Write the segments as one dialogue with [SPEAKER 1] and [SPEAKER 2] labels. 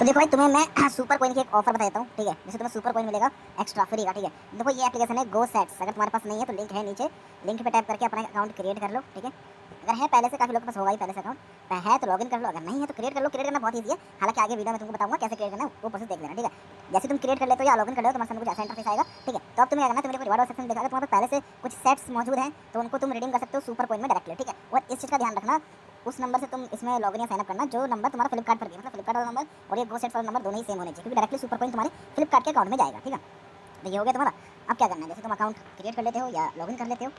[SPEAKER 1] तो देखो भाई तुम्हें मैं सुपर कॉइन की एक ऑफर बता देता हूँ, ठीक है। जैसे तुम्हें सुपर कॉइन मिलेगा एक्स्ट्रा फ्री का, ठीक है। देखो ये एप्लीकेशन है गो सेट्स। अगर तुम्हारे पास नहीं है तो लिंक है नीचे, लिंक पे टैप करके अपना अकाउंट क्रिएट कर लो, ठीक है। अगर है पहले से, काफी लोगों के पास होगा ही पहले से अकाउंट, है तो लॉगिन कर लो, अगर नहीं है तो क्रिएट कर लो। क्रिएट करना बहुत ईजी है, हालांकि आगे वीडियो में तुमको बताऊंगा कैसे क्रिएट करना है, वो प्रोसेस देख लेना, ठीक है। जैसे तुम क्रिएट कर लेते हो या लॉगिन कर लो, तुम्हारे सामने कुछ ऐसा इंटरफेस आएगा, ठीक है। तो अब तुम्हें करना है, तुम्हें रिवार्ड सेक्शन दिखाएगा, तुम्हारे पहले से कुछ सेट्स मौजूद हैं तो उनको तुम रिडीम कर सकते हो सुपर कॉइन में डायरेक्टली, ठीक है। और इस चीज़ का ध्यान रखना, उस नंबर से तुम इसमें लॉगिन या साइनअप करना जो नंबर तुम्हारा फ्लिपकार्ट पर भी है, मतलब फ्लिपकार्ट वाला नंबर और ये गो सेट्स वाला नंबर दोनों ही सेम होने चाहिए, क्योंकि डायरेक्टली सुपर कॉइन तुम्हारे फ्लिपकार्ट के अकाउंट में जाएगा, ठीक है। तो ये हो गया तुम्हारा। अब क्या करना है, जैसे तुम अकाउंट क्रिएट कर लेते हो या लॉगिन कर लेते हो,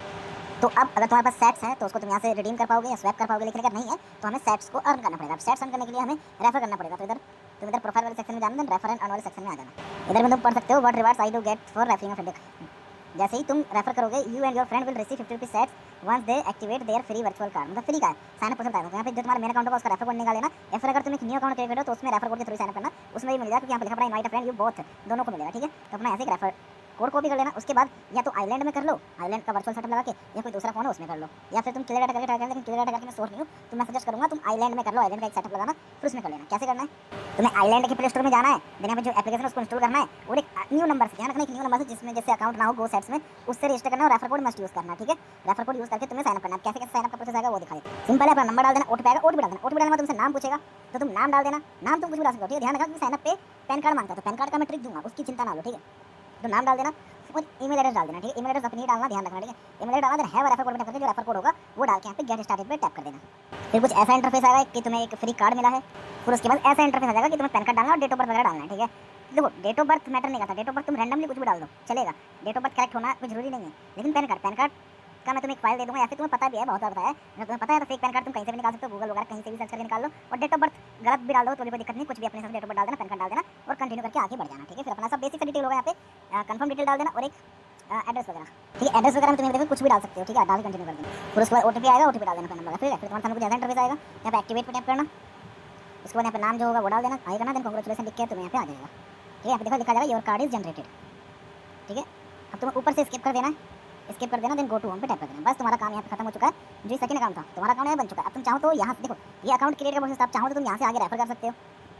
[SPEAKER 1] तो अब अगर तुम्हारे पास सेट्स है तो उसको तुम यहाँ से रिडीम कर पाओगे या स्वैप कर पाओगे, लेकिन अगर नहीं है तो हमें सेट्स को अर्न करना पड़ेगा। अब सेट्स अर्न करने के लिए हमें रेफर करना पड़ेगा। तो इधर प्रोफाइल वाले सेक्शन में जाना, देन रेफर एंड अर्न वाले सेक्शन में आ जाना। इधर में तुम पढ़ सकते हो what rewards I do get for referring a friend. जैसे ही तुम रेफर करोगे, you and your friend will receive 50 rupees sets once they activate their free virtual card. मतलब फ्री का है, साइन अप पसंद आएगा। यहाँ पे जो तुम्हारा मेन अकाउंट होगा उसका रेफर कोड निकाल लेना, या फिर अगर तुम एक न्यू अकाउंट क्रिएट करो तो उसमें रेफर कोड के थ्रू साइन अप करना, उसमें भी मिल जाएगा, क्योंकि यहाँ पे लिखा पड़ा invite a friend, you both दोनों को मिलेगा, ठीक है। तो अपना ऐसे ही रेफर कोड कॉपी कर लेना। उसके बाद या तो आइलैंड में कर लो, आइलैंड का वर्चुअल सेटअप लगा के, या कोई दूसरा फोन है उसमें कर लो, या फिर तुम क्लियर डाटा करके ट्राई करना। लेकिन क्लियर डाटा करके मैं सोच नहीं हूँ, तो मैं सजेस्ट करूँगा तुम आइलैंड में कर लो। आइलैंड का एक सेटअप लगाना, फिर उसमें कर लेना। कैसे करना है, तुम्हें आइलैंड के प्ले स्टोर में जाना है, देन यहाँ पे जो एप्लीकेशन है उसको इंस्टॉल करना है, और एक न्यू नंबर से, ध्यान रखना, एक न्यू नंबर से जिसमें जैसे अकाउंट ना हो गो सेट्स में, उससे रजिस्टर करना और रेफर कोड मस्ट यूज़ करना, ठीक है। रेफर कोड यूज़ करके तुम्हें साइन अप करना है। कैसे कैसे साइन अप का प्रोसेस आएगा वो दिखाएगा। सिंपल है, अपना नंबर डाल देना, ओटीपी आएगा, ओटीपी डाल देना। ओटीपी डालने में तुमसे नाम पूछेगा तो तुम नाम डाल देना। नाम तुम कुछ भी डाल सकते हो, ठीक है। ध्यान रखना कि साइन अप पे पैन कार्ड मांगता है, तो पैन कार्ड का मैं ट्रिक दूंगा, उसकी चिंता ना लो, ठीक है। तो नाम डाल देना और ईमेल एड्रेस डाल देना, ठीक है। ईमेल एड्रेस अपनी ही डालना, ध्यान रखना, ठीक है। ईमेल एड्रेस डालना, देन है रेफर कोड में टैप करके जो रेफर कोड होगा वो डाल के यहाँ पे गेट स्टार्टेड पे टैप कर देना। फिर कुछ ऐसा इंटरफेस आएगा कि तुम्हें एक फ्री कार्ड मिला है। फिर उसके बाद ऐसा इंटरफेस आ जाएगा कि तुम्हें पैन कार्ड डालना और डेट ऑफ बर्थ वगैरह डालना है, ठीक है। देखो डेट ऑफ बर्थ मैटर नहीं करता, डेट ऑफ बर्थ तुम रैंडमली कुछ भी डाल दो चलेगा, डेट ऑफ बर्थ करेक्ट होना कुछ जरूरी नहीं है। लेकिन पैन कार्ड का मैं तुम्हें एक फाइल दे दूंगा, या फिर तुम्हें पता भी है, बहुत बार बताया है, अगर तुम्हें पता है तो फेक पैन कार्ड तुम कहीं से भी निकाल सकते हो, गूगल वगैरह कहीं से भी सर्च करके निकाल लो। और डेट ऑफ बर्थ गलत भी डाल दो तो भी कोई दिक्कत नहीं, कुछ भी अपने साथ डेट ऑफ बर्थ डाल देना, पैन कार्ड डाल देना और कंटिन्यू करके आगे बढ़ जाना, ठीक है। फिर अपना सब बेसिक डिटेल होगा, यहाँ पे कंफर्म डिटेल डाल देना और एक एड्रेस वगैरह, ठीक है। एड्रेस वगैरह में तुम्हें देखो कुछ भी डाल सकते हो, ठीक है, डाल के कंटिन्यू कर देना। फिर उसके बाद ओटीपी आएगा, ओटीपी डाल देना पैन नंबर का, फिर तुम्हारे सामने कुछ ऐसा इंटरफेस आएगा, यहाँ पे एक्टिवेट पे टैप करना। उसके बाद यहाँ पे नाम जो होगा वो डाल देना, आएगा ना, देन कांग्रेचुलेशन लिख के तुम्हें यहाँ पे आ जाएगा, ठीक है। यहाँ पे देखो लिखा जाएगा योर कार्ड इज जनरेटेड, ठीक है। अब तुम्हें ऊपर से स्किप कर देना है, स्किप कर देना, देन गो टू होम पे टैप कर देना। बस तुम्हारा काम यहाँ पे खत्म हो चुका है। जो सेकंड अकाउंट था तुम्हारा अकाउंट बन चुका है। अब तुम चाहो तो यहाँ देखो, ये अकाउंट क्रिएट का प्रोसेस, आप चाहो तो तुम यहाँ से आगे रेफर कर सकते हो,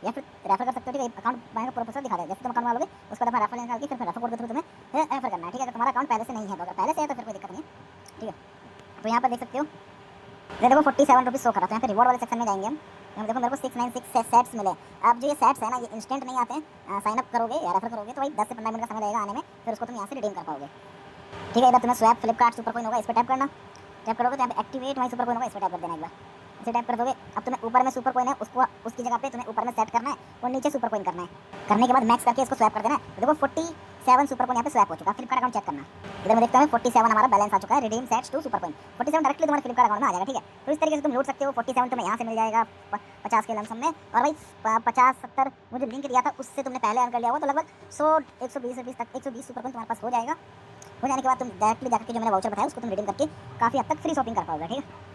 [SPEAKER 1] या फिर रेफर कर सकते हो, ठीक है। अकाउंट बनाने का प्रोसेस दिखा देगा। जैसे तुम अकाउंट डालोगे उसके बाद रेफर निकाल के फिर रेफर कोड के थ्रू तुम्हें रेफर करना है, ठीक है। अगर तुम्हारा अकाउंट पहले से नहीं है तो, अगर पहले से है तो फिर कोई दिक्कत नहीं है, ठीक है। तो यहाँ पर देख सकते हो, ये देखो 47 रुपीज़ शो कर रहा था। यहाँ पे रिवॉर्ड वाले सेक्शन में जाएंगे हम। यहाँ देखो मेरे को 696 सेट्स मिले। अब जो ये सेट्स है ना, ये इंस्टेंट नहीं आते हैं, साइन अप करोगे या रेफर करोगे तो भाई 10 से 15 मिनट का समय लगेगा आने में, फिर उसको तुम यहाँ से रिडीम कर पाओगे, ठीक है। इधर तुम्हें स्वैप फ्लिपकार्ट सुपर कॉइन होगा, इस पर टैप करना। टैप करोगे तो यहाँ पे एक्टिवेट माई सुपर कॉइन होगा, इस पर टैप कर देना एक बार। इसे टैप कर दोगे, अब तुम्हें ऊपर में सुपर कॉइन है उसको उसकी जगह पे तुम्हें ऊपर में सेट करना है और नीचे सुपर कॉइन करना है। करने के बाद मैक्स करके इसको स्वैप कर देना है। तो देखो 47 सुपर कॉइन यहाँ पे स्वैप हो चुका है। फ्लिपकार्ट अकाउंट चेक करना, इधर मैं देखता हूँ 47 हमारा बैलेंस आ चुका है। Redeem sets to super coin 47 directly तुम्हारे फ्लिपकार्ट अकाउंट में आ जाएगा, ठीक है। तो इस तरीके से तुम लूट सकते हो। 47 तुम्हें यहाँ से मिल जाएगा 50 के लमसम में, और भाई 50-70 मुझे लिंक दिया था उससे तुमने पहले अर्न कर लिया हुआ, तो लगभग 100-120 रुपीज़ तक 120 सुपर कॉइन तुम्हारे पास हो जाएगा। हो जाने के बाद तुम डायरेक्टली जाकर के जो मैंने वाउचर बताया उसको तुम रिडीम करके काफ़ी हद तक फ्री शॉपिंग कर पाओगे, ठीक है।